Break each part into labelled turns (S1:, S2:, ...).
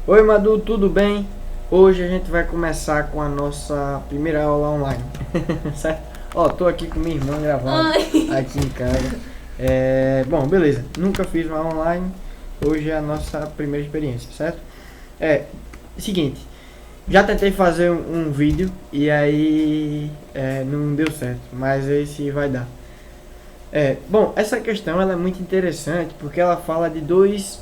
S1: Oi Madu, tudo bem? Hoje a gente vai começar com a nossa primeira aula online, certo? Ó, tô aqui com minha irmã gravando
S2: Ai.
S1: aqui em casa. Bom, beleza, nunca fiz uma aula online, hoje é a nossa primeira experiência, certo? É, seguinte, já tentei fazer um vídeo e aí não deu certo, mas esse vai dar. Bom, essa questão ela é muito interessante porque ela fala de duas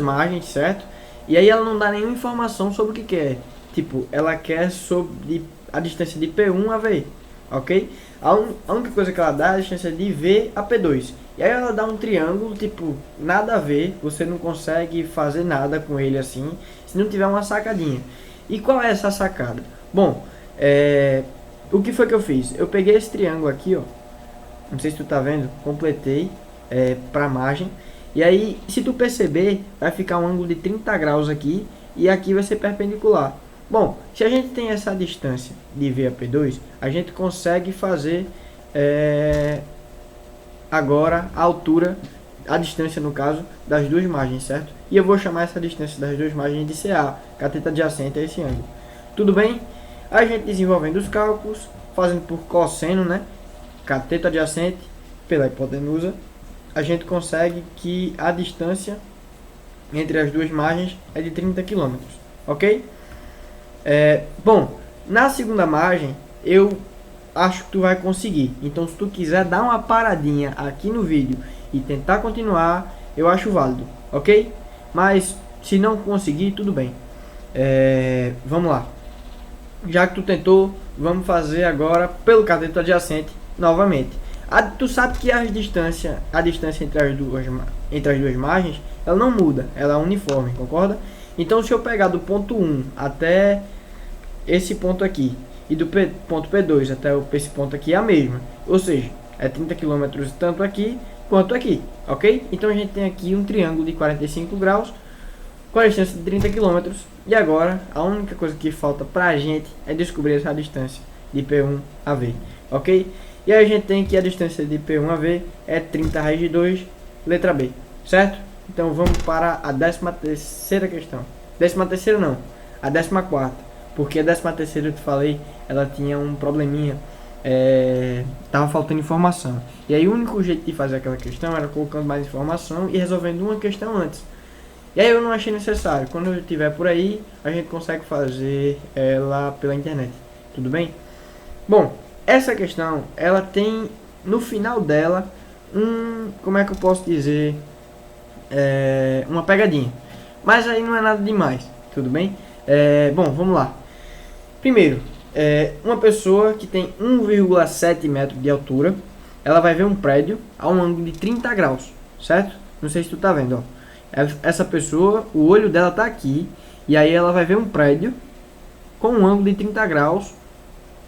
S1: margens, certo? E aí ela não dá nenhuma informação sobre o que quer. Tipo, ela quer sobre a distância de P1 a V, ok? A única coisa que ela dá é a distância de V a P2. E aí ela dá um triângulo, tipo, nada a ver, você não consegue fazer nada com ele assim, se não tiver uma sacadinha. E qual é essa sacada? Bom, o que foi que eu fiz? Eu peguei esse triângulo aqui, ó, não sei se tu tá vendo, completei para margem. E aí, se tu perceber, vai ficar um ângulo de 30 graus aqui e aqui vai ser perpendicular. Bom, se a gente tem essa distância de V a P2, a gente consegue fazer agora a altura, a distância no caso, das duas margens, certo? E eu vou chamar essa distância das duas margens de CA, cateta adjacente a esse ângulo. Tudo bem? A gente desenvolvendo os cálculos, fazendo por cosseno, né? Cateto adjacente pela hipotenusa, a gente consegue que a distância entre as duas margens é de 30 km, ok? Bom, na segunda margem eu acho que tu vai conseguir. Então, se tu quiser dar uma paradinha aqui no vídeo e tentar continuar, eu acho válido, ok? Mas se não conseguir, tudo bem. Vamos lá. Já que tu tentou, vamos fazer agora pelo cateto adjacente novamente. Tu sabe que a distância entre as duas margens, ela não muda, ela é uniforme, concorda? Então, se eu pegar do ponto 1 até esse ponto aqui e do ponto P2 até esse ponto aqui é a mesma, ou seja, é 30 km tanto aqui quanto aqui, ok? Então a gente tem aqui um triângulo de 45 graus com a distância de 30 km. E agora a única coisa que falta pra gente é descobrir essa distância de P1 a V, ok? E aí a gente tem que a distância de P1 a V é 30 raiz de 2, letra B, certo? Então vamos para a 13ª questão. 13ª não, a 14ª, porque a 13ª eu te falei, ela tinha um probleminha, tava faltando informação. E aí o único jeito de fazer aquela questão era colocando mais informação e resolvendo uma questão antes. E aí eu não achei necessário. Quando eu estiver por aí, a gente consegue fazer ela pela internet. Tudo bem? Bom, essa questão, ela tem no final dela como é que eu posso dizer, uma pegadinha. Mas aí não é nada demais, tudo bem? Bom, vamos lá. Primeiro, uma pessoa que tem 1,7 metros de altura, ela vai ver um prédio a um ângulo de 30 graus, certo? Não sei se tu tá vendo, ó. Essa pessoa, o olho dela tá aqui, e aí ela vai ver um prédio com um ângulo de 30 graus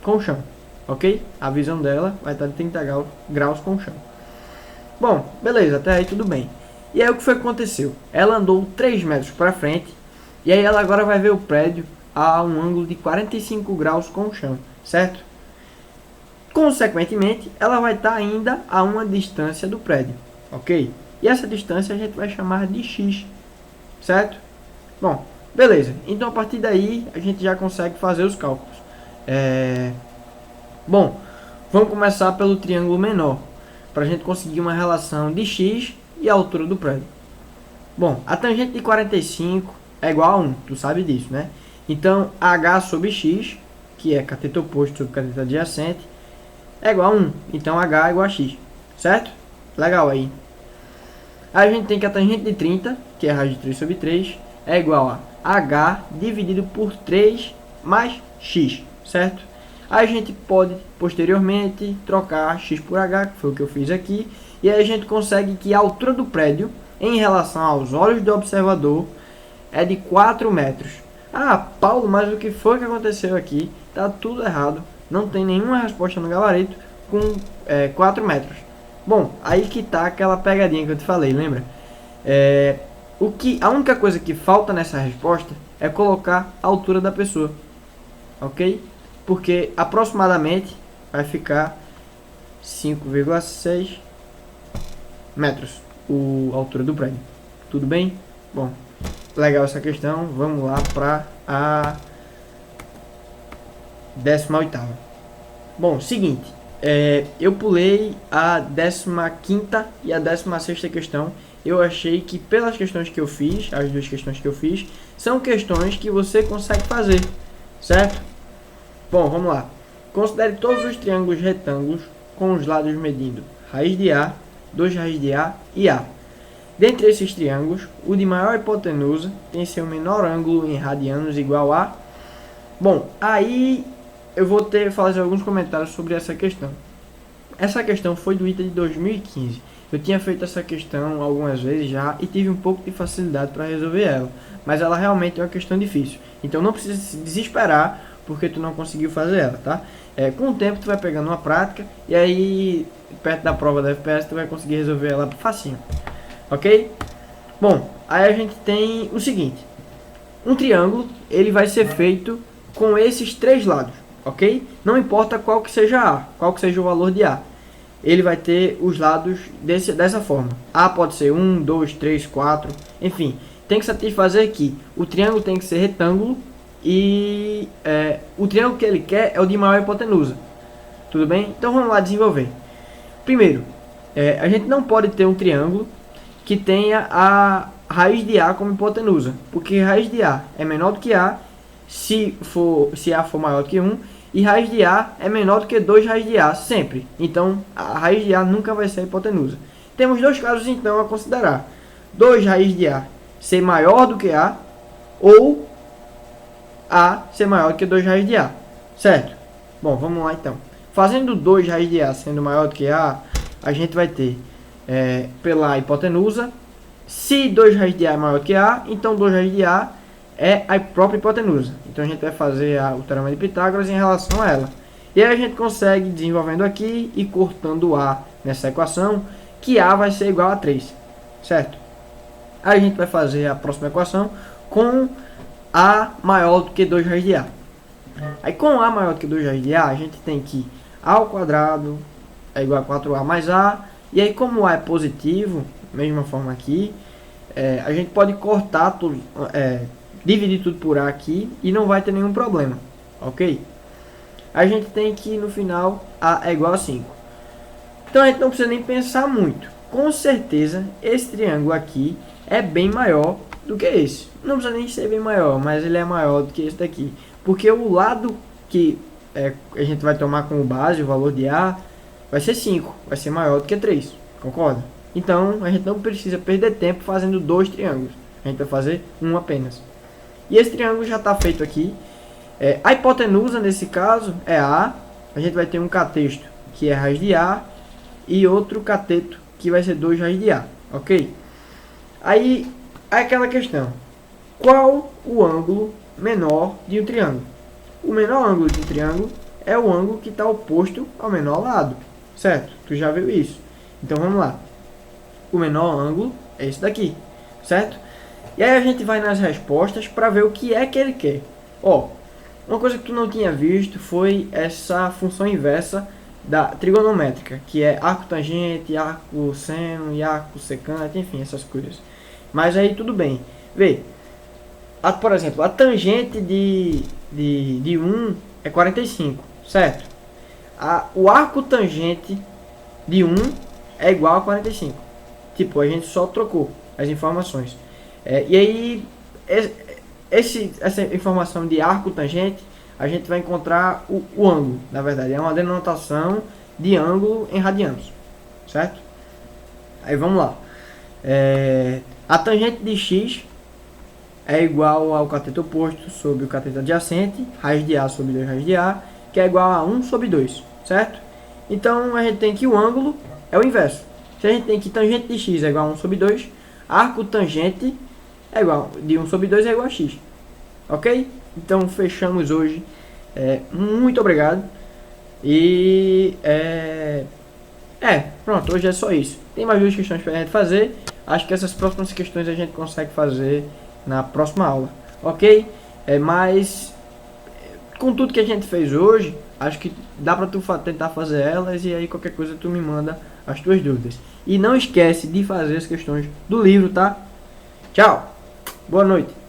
S1: com o chão, ok? A visão dela vai estar de 30 graus com o chão. Bom, beleza, até aí tudo bem. E aí o que foi que aconteceu? Ela andou 3 metros para frente, e aí ela agora vai ver o prédio a um ângulo de 45 graus com o chão, certo? Consequentemente, ela vai estar ainda a uma distância do prédio, ok? E essa distância a gente vai chamar de x, certo? Bom, beleza. Então a partir daí a gente já consegue fazer os cálculos. Bom, vamos começar pelo triângulo menor, para a gente conseguir uma relação de x e a altura do prédio. Bom, a tangente de 45 é igual a 1, tu sabe disso, né? Então h sobre x, que é cateto oposto sobre cateto adjacente, é igual a 1. Então h é igual a x, certo? Legal aí. Aí a gente tem que a tangente de 30, que é a raiz de 3 sobre 3, é igual a h dividido por 3 mais x, certo? Aí a gente pode, posteriormente, trocar x por h, que foi o que eu fiz aqui, e aí a gente consegue que a altura do prédio, em relação aos olhos do observador, é de 4 metros. Ah, Paulo, mas o que foi que aconteceu aqui? Tá tudo errado, não tem nenhuma resposta no gabarito com 4 metros. Bom, aí que tá aquela pegadinha que eu te falei, lembra? A única coisa que falta nessa resposta é colocar a altura da pessoa, ok? Porque aproximadamente vai ficar 5,6 metros a altura do prédio. Tudo bem? Bom, legal essa questão. Vamos lá para a 18ª. Bom, seguinte, eu pulei a 15ª e a 16ª questão. Eu achei que pelas questões que eu fiz, as duas questões que eu fiz, são questões que você consegue fazer, certo? Bom, vamos lá. Considere todos os triângulos retângulos com os lados medindo raiz de A, 2 raiz de A e A. Dentre esses triângulos, o de maior hipotenusa tem seu menor ângulo em radianos igual a... Bom, aí eu vou fazer alguns comentários sobre essa questão. Essa questão foi do ITA de 2015. Eu tinha feito essa questão algumas vezes já e tive um pouco de facilidade para resolver ela. Mas ela realmente é uma questão difícil. Então não precisa se desesperar porque tu não conseguiu fazer ela, tá? Com o tempo tu vai pegando uma prática e aí perto da prova da FPS tu vai conseguir resolver ela facinho. Ok? Bom, aí a gente tem o seguinte. Um triângulo, ele vai ser feito com esses três lados, ok? Não importa qual que seja A, qual que seja o valor de A. Ele vai ter os lados dessa forma. A pode ser 1, 2, 3, 4, enfim. Tem que satisfazer que o triângulo tem que ser retângulo e o triângulo que ele quer é o de maior hipotenusa. Tudo bem? Então vamos lá desenvolver. Primeiro, a gente não pode ter um triângulo que tenha a raiz de A como hipotenusa, porque raiz de A é menor do que A se A for maior do que 1, e raiz de A é menor do que 2 raiz de A, sempre. Então, a raiz de A nunca vai ser hipotenusa. Temos dois casos, então, a considerar. 2 raiz de A ser maior do que A, ou A ser maior do que 2 raiz de A, certo? Bom, vamos lá, então. Fazendo 2 raiz de A sendo maior do que A, a gente vai ter, pela hipotenusa, se 2 raiz de A é maior do que A, então 2 raiz de A é a própria hipotenusa. Então a gente vai fazer o teorema de Pitágoras em relação a ela. E aí a gente consegue, desenvolvendo aqui e cortando A nessa equação, que A vai ser igual a 3, certo? Aí a gente vai fazer a próxima equação com A maior do que 2 raiz de A. Aí com A maior do que 2 raiz de A, a gente tem que A ao quadrado é igual a 4A mais A. E aí como A é positivo, mesma forma aqui, a gente pode cortar tudo, dividir tudo por A aqui e não vai ter nenhum problema, ok? A gente tem que no final A é igual a 5. Então a gente não precisa nem pensar muito. Com certeza esse triângulo aqui é bem maior do que esse. Não precisa nem ser bem maior, mas ele é maior do que esse daqui. Porque o lado que a gente vai tomar como base, o valor de A, vai ser 5. Vai ser maior do que 3. Concorda? Então a gente não precisa perder tempo fazendo dois triângulos. A gente vai fazer um apenas. E esse triângulo já está feito aqui. A hipotenusa, nesse caso, é A. A gente vai ter um cateto, que é raiz de A. E outro cateto, que vai ser 2 raiz de A. Ok? Aí, aquela questão. Qual o ângulo menor de um triângulo? O menor ângulo de um triângulo é o ângulo que está oposto ao menor lado. Certo? Tu já viu isso. Então, vamos lá. O menor ângulo é esse daqui. Certo? E aí a gente vai nas respostas para ver o que é que ele quer. Ó, uma coisa que tu não tinha visto foi essa função inversa da trigonométrica, que é arco tangente, arco seno e arco secante, enfim, essas coisas. Mas aí tudo bem. Vê, por exemplo, a tangente de 1 é 45, certo? O arco tangente de 1 é igual a 45. Tipo, a gente só trocou as informações. E aí, essa informação de arco tangente, a gente vai encontrar o ângulo, na verdade. É uma denotação de ângulo em radianos, certo? Aí vamos lá. A tangente de x é igual ao cateto oposto sobre o cateto adjacente, raiz de A sobre 2 raiz de A, que é igual a 1 sobre 2, certo? Então, a gente tem que o ângulo é o inverso. Se a gente tem que tangente de x é igual a 1 sobre 2, arco tangente é igual, de 1 sobre 2 é igual a x. Ok? Então fechamos hoje. Muito obrigado. E pronto, hoje é só isso. Tem mais duas questões para a gente fazer. Acho que essas próximas questões a gente consegue fazer na próxima aula. Ok? Mas com tudo que a gente fez hoje, acho que dá para tu tentar fazer elas. E aí qualquer coisa tu me manda as tuas dúvidas. E não esquece de fazer as questões do livro, tá? Tchau! Boa noite.